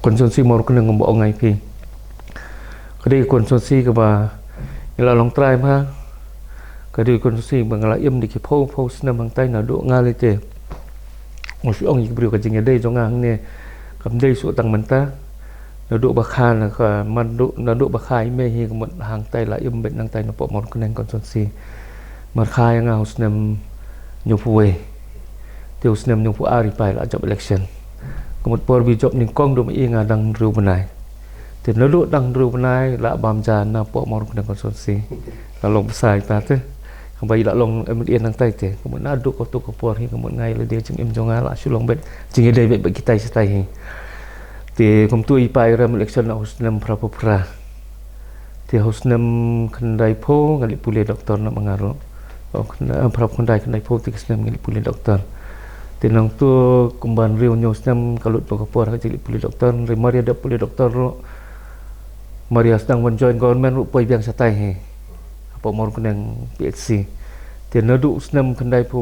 konsumsi mau kena ngomong ngai pi. Kadi konsumsi ke ba ila long try ma. Kadi konsumsi bangala im di ki po sna bang tai na do ngali te. Osi ong ik brio ka jing dei jong ang ne kam dei su tang menta. Na do ba kha na ka man do na do ba khai me hi ka mot hang tai la im bet nang tai na po mau kena konsumsi. Mar khai nga husnam nyopuwe. Te husnam nyopu ari pai la job election. Kemut por bi job ning kong do mi ngadang ru benai te nelu dang ru benai la bam jan na po mor kena konsumsi kalau besai ta te kambai la long em nang tai te kemut na du ko tu ko por hi kemut ngai le dia jing em jong la su long bet jing dei bet kita setai hi te kum tu i pai ram election na husnam prapopra te husnam kandai po ngali pule doktor na mangaro prap kandai po ti kesnam ngali pule doktor tenang tu kumban riu nyosnam kalau tu kapor hajili puli doktor Maria ada puli doktor Maria sedang menjoin government rupoi biang satai he apa mor kunang PHC te nadu snam kendai pu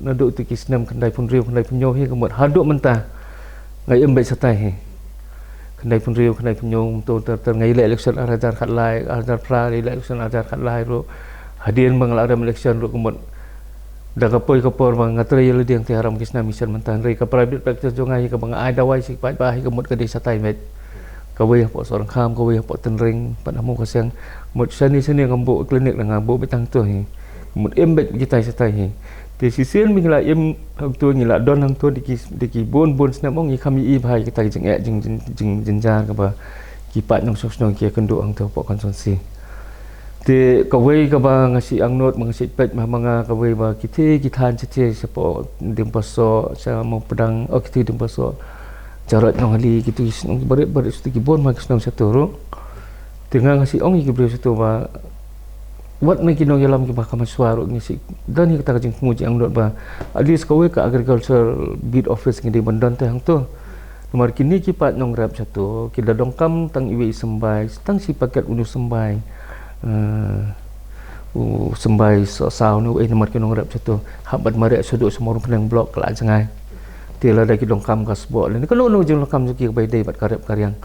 nadu tu kisnam kendai pun riu kendai punyo he kemut haduk mentah ngai embe satai he kendai pun riu kendai punyo tu ter ngai election arajar khat lai arajar pra election arajar khat lai ro hadian bang ada election ro kemut dah kapoi kapor bang ngatri yel diang ti haram kisna mission mentan rei ka private practice jongai ka bang ai dawai sik pai pai ka mut ka desa tai met ka wei po sorang kham ka wei po tenring pan amu ka siang mut sani ngambo klinik na ngambo betang tu hi mut embet kita satai hi ti sisian mingla em tu ngila don hang tu diki bon snam ong i kami i bhai kita jing jar ka ba ki pat nong sok nong ki kendo hang tu po konsumsi te kawai ka ba ngasi angnot mangsi pet mga kawai ba kithan cete sepo dimpaso sa mo pedang okti dimpaso jarat nong hali kitu isnong bare sti kibon ma kisnong saturo tengah ngasi ong ki brio satu ba wat na kinong yalam ki ba kamaswaro ngisi dan kita kajing muji angnot ba alis kawai ka agriculture bid office ngi di bandon te hang tu nomor kini ki pat nong rap satu kita dongkam tang iwi sembai tang si paket unu sembai sembai sao nu nomor kinong rap satu habat mare suduk semua orang blok kala jangai tila da kidong kam kasbo le kalau nu jeng kam suki bai dei bat karep karyang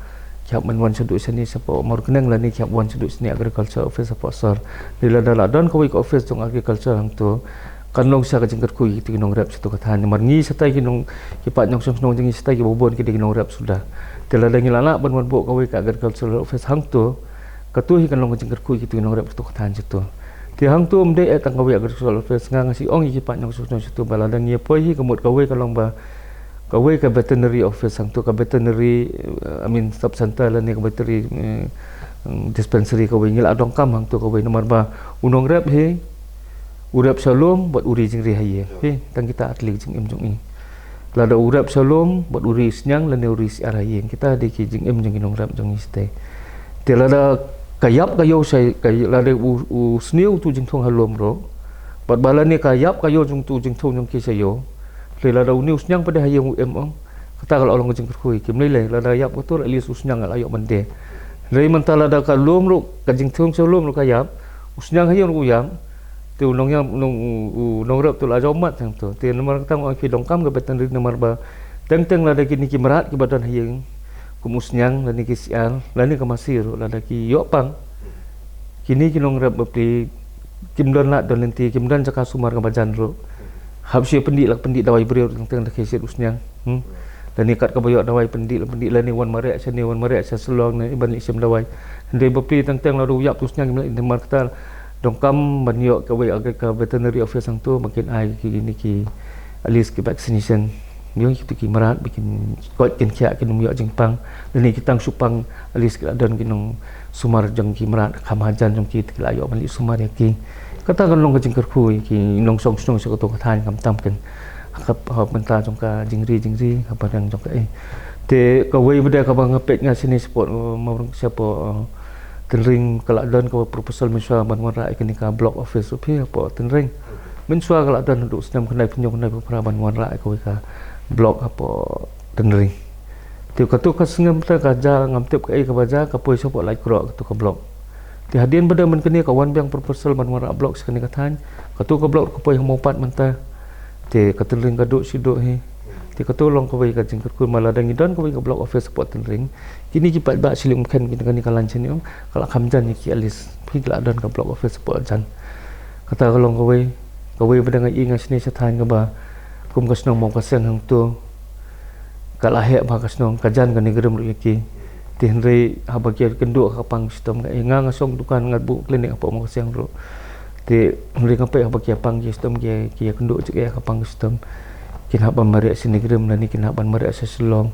kiap menwan suduk sini sapo mor kenang la ni kiap wan suduk sini agriculture office sapo sor tila da la don ko office tong agriculture hang tu kanong sa ka jengker kui kinong rap satu kathan mar ngi satai kinong kipat nyong song jeng satai ki bobon ki kinong rap sudah tila da ngilala ban wan bo ko ka agriculture office hang tu katuhi kan long jengker kui kitu nong rap tu katan situ ti hang tu mde et tang kawe agricultural office nga ngasi ong iki pat nyong susno situ baladan ye poi hi kemut kawe kalong ba kawe ka veterinary office hang tu ka veterinary sub center la ni ka veterinary dispensary kawe ngila dong kam hang tu kawe nomor ba unong rap he urap salom buat uri jing ri haye he tang kita atli jing em jong i lada urap salom buat uri senyang lada uri si arayin kita di ki jing jing nong rap jong iste te lada kayap kayo sai kay lada sniu tu jing thong halom ro buat balan ni kayap kayo jong tu jing thong jong ki sayo le lada uniu senyang pada hayang ong kata kalau orang jing kerkui kim le lada yap betul ali senyang ayo mende dari mentala lada kalom ro kajing thong salom ro kayap senyang hayang uyam tu nong yang nong rap tu la jomat tang tu te nomor tang oi ki dongkam ke betan ri nomor ba teng la da kini ki merat ki badan hayeng kumusnyang la ni ki sial la ni ka masir la da ki yopang kini ki nong rap bepli kim don la don lenti kim don jaka sumar ka bajan ro habsi pendi la pendi dawai beriu teng da ki sir usnyang dan ni kat ka boyok dawai pendi la ni wan mare sa ni wan mare sa selong ni ban isim dawai ndai bepli teng la ru yap usnyang ni nomor kata dongkam banyok kawai agak ke veterinary office sang tu makin ai ki alis ki vaccination yo ki ki marat bikin kot kin kya kin myo jingpang dan ni kitang supang alis ki dan kinong sumar jong ki marat khamajan jong ki layo mali sumar ki kata kan long jing kerkui ki nong song song sa ko than kam tam ken kap hop menta jong ka jingri apa yang jong ka te kawai beda ka bang pet nga sini support mau siapa tenring kalau dan kau proposal mensua bantuan rakyat kini ka block office upi apa tenring mensua kalau dan untuk sedang kenai penyok kenai beberapa bantuan rakyat kau ka block apa tenring tu katu ka sengam ta kaja ngamtip ka ai ka baja ka poi support like krok tu ka block ti hadian benda men kini kawan biang proposal bantuan rakyat block sekani ka than katu ka block ka poi mau pat menta ti ka tenring ka duk siduk he ti ka tolong ka bai ka jingkut ku maladang idon ka bai ka block office support tenring kini ki pat ba silim kan kita kan kalan sini kalau kamjan ni ki alis pigla dan ka block office support jan kata kalau kawai bedang ingat sini setan ka ba kum kasnong mau kasen hang tu kalau hek ba kasnong kajan kan negerem ru ki ti henry habaki kenduk ka pang sistem ka ingang ngasong dukan ngabu klinik apa mau kaseng ru ti henry ka pe habaki pang sistem ki kenduk je ka pang sistem kin haban mari sini gerem dan ni kin haban mari seselong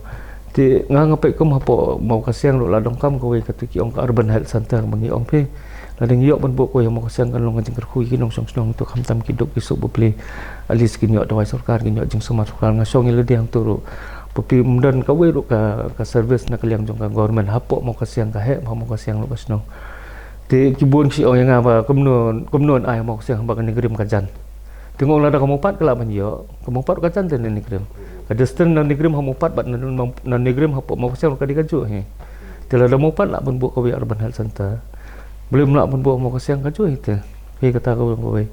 ti ngapai kum hapo mau kasiang lo ladong kam ko we katuki ong ka urban health center mangi ong pe lading yok ban bo ko yang mau kasiang kan long jing kerkhui ki nong song song tu khamtam ki dok ki so bopli alis ki yok dawai sarkar ki yok jing semar sarkar ngasong ile diang turu bopli mdan ka we ro ka service na kaliang jong ka government hapo mau kasiang ka he mau kasiang lo kasno ti kibun si ong yang apa kumnon ai mau kasiang ba kan negeri kajan tengok lada kamu pat kelak banyo kamu pat kacan ten negeri ada sten nan negeri kamu pat bat nan negeri hapo mau kasiang ka dikaju he tela ada mau pat lak pun bu ka we urban health center belum lak pun bu mau kasiang kaju itu he kata ka we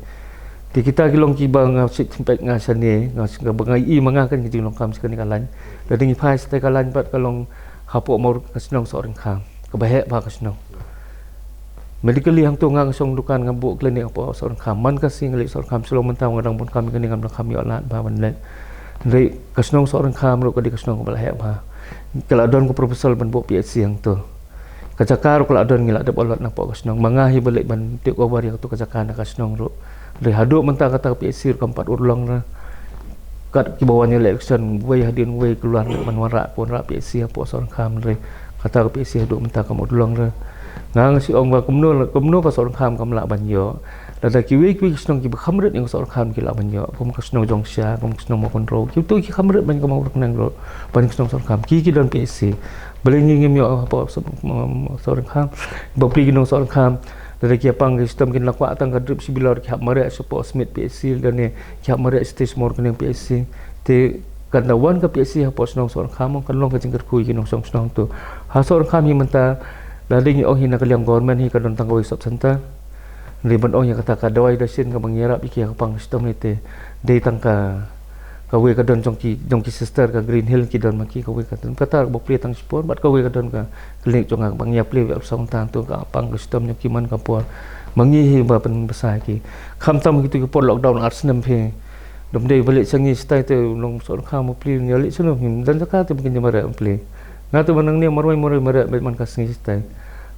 ti kita kilong ki bang sit sampai ngasan ni ngas ka bangai i mangakan ki long kam sekani kalan dading phai stai kalan pat kalong hapo mau kasnong seorang kam kebahe ba kasnong medically hang tu ngang song dukan ngabu klinik apa seorang kam man kasing ngali seorang kam selong mentang ngadang pun kami kini ngam kami olat ba ban let ndai kasnong seorang kam ro ka di kasnong ka bahe ba kalau don ko proposal ban bo PhD hang tu kajakar kalau don ngila de olat na po kasnong mangahi balik ban ti ko bari tu kajakar na kasnong ro re hadu mentang kata PhD keempat urlong na kat ki bawanya election we hadin we keluar ban wara pun ra PhD apa seorang kam re kata PhD hadu mentang kamu urlong re ngang si ong ba kumno ka seorang kam kam la banyo lada kiwi snong ki khamret yang seorang kam ki la banyo pum ka snong jong sia pum snong mo kontrol ki tu ki khamret ban ka mau nang ro ban snong seorang kam ki don PC belengi ngim yo apa seorang kam ba pri ki nong seorang kam lada ki apang sistem kin lakwa tang ka drip sibilar ki hab mare support smith PC dan ni ki hab mare stage more kan PC te kan wan ka PC ha pos snong seorang kam kan long ka jingker kui ki nong snong tu ha seorang kam hi menta lading oh hina kaliang government hi kadon tanggawi sub center riban oh yang kata kadawai dasin ka mangyarap iki ka pang sistem ni te dei tangka kawe kadon jongki sister ka green hill ki don maki kawe kadon kata bokli tang sport bat kawe kadon ka klinik jong bang ya play up song tang tu ka pang sistem nya kiman ka por mangi hi ba pen besar ki khamtam gitu ki por lockdown arsenal phe dom dei balik sangi stay te long sor kham play nyali suno dan zakat mungkin jemara play ngatu manang ni marwai mara bet man kasngi stay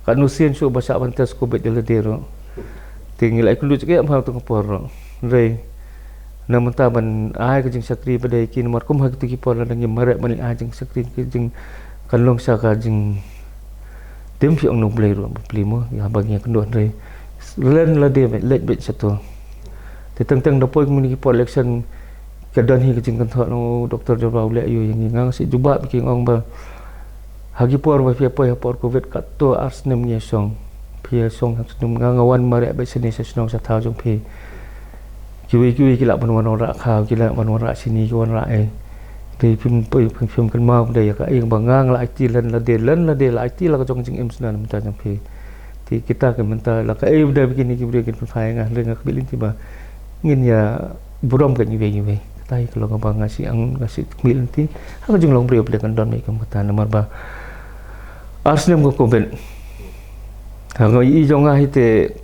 kan nusin su basak bantas ko bet deladero tinggal ai kulu cek am tu kapor re na menta ban ai ka jing sakri pada ki nomor kum ha tu ki por nang mara mani ai jing sakri ki jing kanlong sa ka jing tem fi ong no play ro play mo ya bagi kendon re len la de let bet satu te teng dapoi mun ki por election kedan hi kecing kan thot no doktor jawab le yu yang ngang si juba bikin ong ba hagi por ba pia por covid kat to arsnem nge song pia song sum ngangawan mare ba sini sesnong sa thau jong phi kiwi kila ban ora khaw kila ban ora sini ki wan ra thì phim kan mau đây ka ing bangang la ti lan la de la ti la ka jong jing em sna nam ta jang phi thì kita kan menta la ka udah begini ki bre kin phai nga le nga kbilin ti ba ngin ya burom kan như vậy tay kalau ngabang ngasih milin ti ha jung long bre kan don mai kam kata nomor ba Arsenal ko ben ha ngai i jong a hite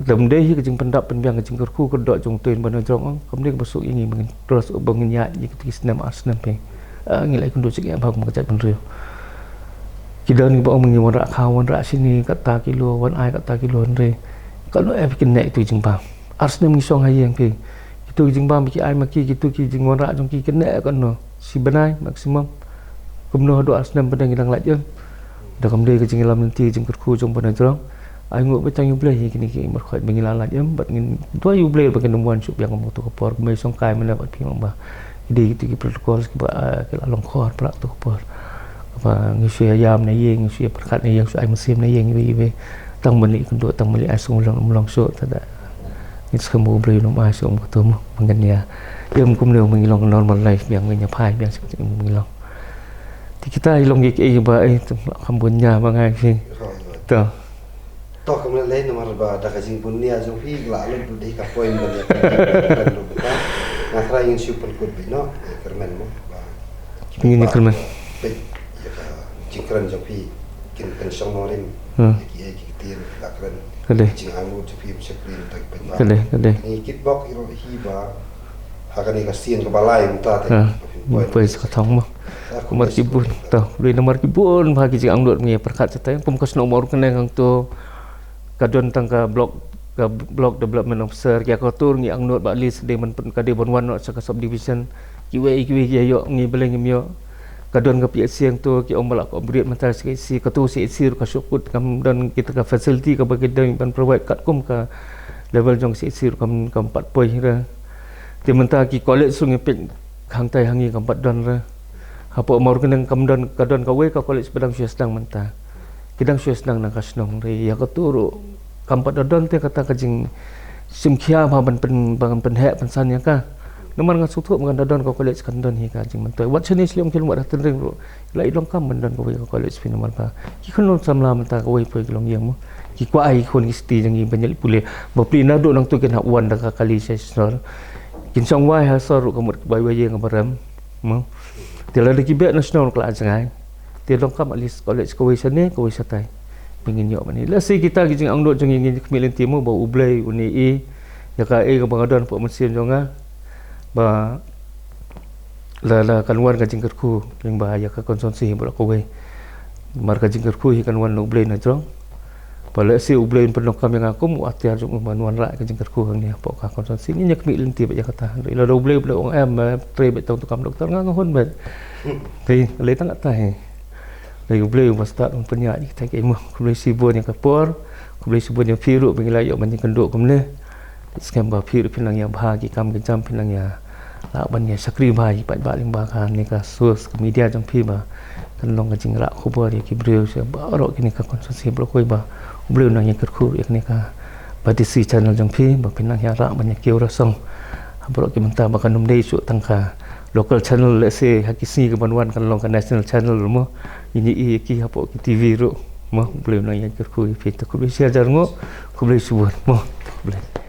dam de hi jing pendap penbiang jing kerku kedok jong tuin ban jong kam de besuk ini mengin terus bang nya ji ki senam Arsenal pe ngilai kun do sik ya bang macam penrio kita ni ba mengi wan ra khawan ra sini kata kilo wan ai kata kilo re kalau bikin nek tu jing ba Arsenal ngi song hai yang pe itu jing ba ki ai maki gitu ki jing wan ra jong ki nek kan no si benai maksimum kumno do Arsenal pedang hilang lak je dah kam de ke jing lam nanti jing kerku jong ban jong ai nguk betang yu blai kini ki mar khoi mengila lak je bat ngin tua yu blai bagian nomor sup yang moto kapor mai song kai mana bat pi ba ide gitu ki protokol ki ba ke long khor pra tu kapor apa ngisi ayam na yeng ngisi perkat na yeng su ai musim na yeng ibe tang meli kundu tang meli asung long so tada ni semua blai nom ai so ketemu mengen ya yem kum leu mengilong normal life yang nya phai yang mengilong thì kita ilong ki ba kambunnya mangai sih tu toh kemudian lain nomor ba da kajing punia jong phi la lu du di ka poin ban ya kan lu ka ngakra ingin super good bino kermen mo ba ini kermen pe ya ka jingkran jong phi kin pensong norin ki tin ka kren kade jing angu jong phi seprin tak pe ba kade ni kit bok iro hi ba hakani ka sien ka balai muta te poin ka thong mo kumar kibun tau lui nomor kibun bagi jing angdot ngi perkat cetai pum kas nomor kena hang tu kadon tangka block development officer ya ko tur ngi angnot ba list de man kade bonwan no saka subdivision kiwe yo ngi beleng myo kadon ka PSC yang tu ki ombal ko brit mental si katu si sir ka syukut kam dan kita ka facility ka bagi dan ban provide kat kum ka level jong si sir kam 4 poin ra ti menta ki college sungi pek hang tai hangi kam 4 don ra hapo maur kenang kam don kadon ka we ka college pedang sedang menta kidang sedang nang kasnong ri ya ko turu kam 4 don te kata kajing simkhia ma ban pen he pensan ya ka nomor ngan sutu ngan don ka college kan don hi ka jing mentoi wat chini sliom kilom wat ten ring ro lai long kam ban don ka we ka college fi nomor ba ki khon samla menta ka we poi kilom yang mo ki kwa ai khon sti jang i banyal pule bo pli na do nang tu ken hak wan da ka kali sesor kin song wai ha sor ka mut bai bai yang baram mo tela de ki be national kla jangai te long kam alis college ko we sane ko we satai pengin yo mani la si kita ki jing ang do jang ingin kemilen timu ba ublai uni i ya ka e ka bangadon po mesin jonga ba la kanwan ka jing kerku yang bahaya ka konsumsi bo ko we mar ka jing kerku hi kanwan no ublai na jong Pala si ublay penok kami ngaku mu atiar jung manuan ra ka jing kerku hang ni po ka konsumsi ni nyak mi lenti ba ya kata ila do ublay ong em tre be tong tukam doktor nga hon ba ti le tang atai le ublay basta ong penya ni ta ke mu ublay sibon yang kapor ublay sibon yang firu bengila yo man kenduk kumne skam ba firu pinang ya bahagi kam ke jam pinang ya la ban ya sakri bhai pat ba ling ba kan ni ka sus media jang phi ba kan long ka jing ra khubor ya ki breu se ba ro kini ka konsumsi bro koi ba ublay nang yang kerku ya ni ka batisi channel jang phi ba pinang ya ra ban ya kiu ra song bro ki menta ba kan num dei su tangka local channel le se hakisi ke banwan kan long ka national channel mo ini i ki hapo ki TV ro mo ublay nang yang kerku phi ta ku share jar ngo ku ublay subon mo ublay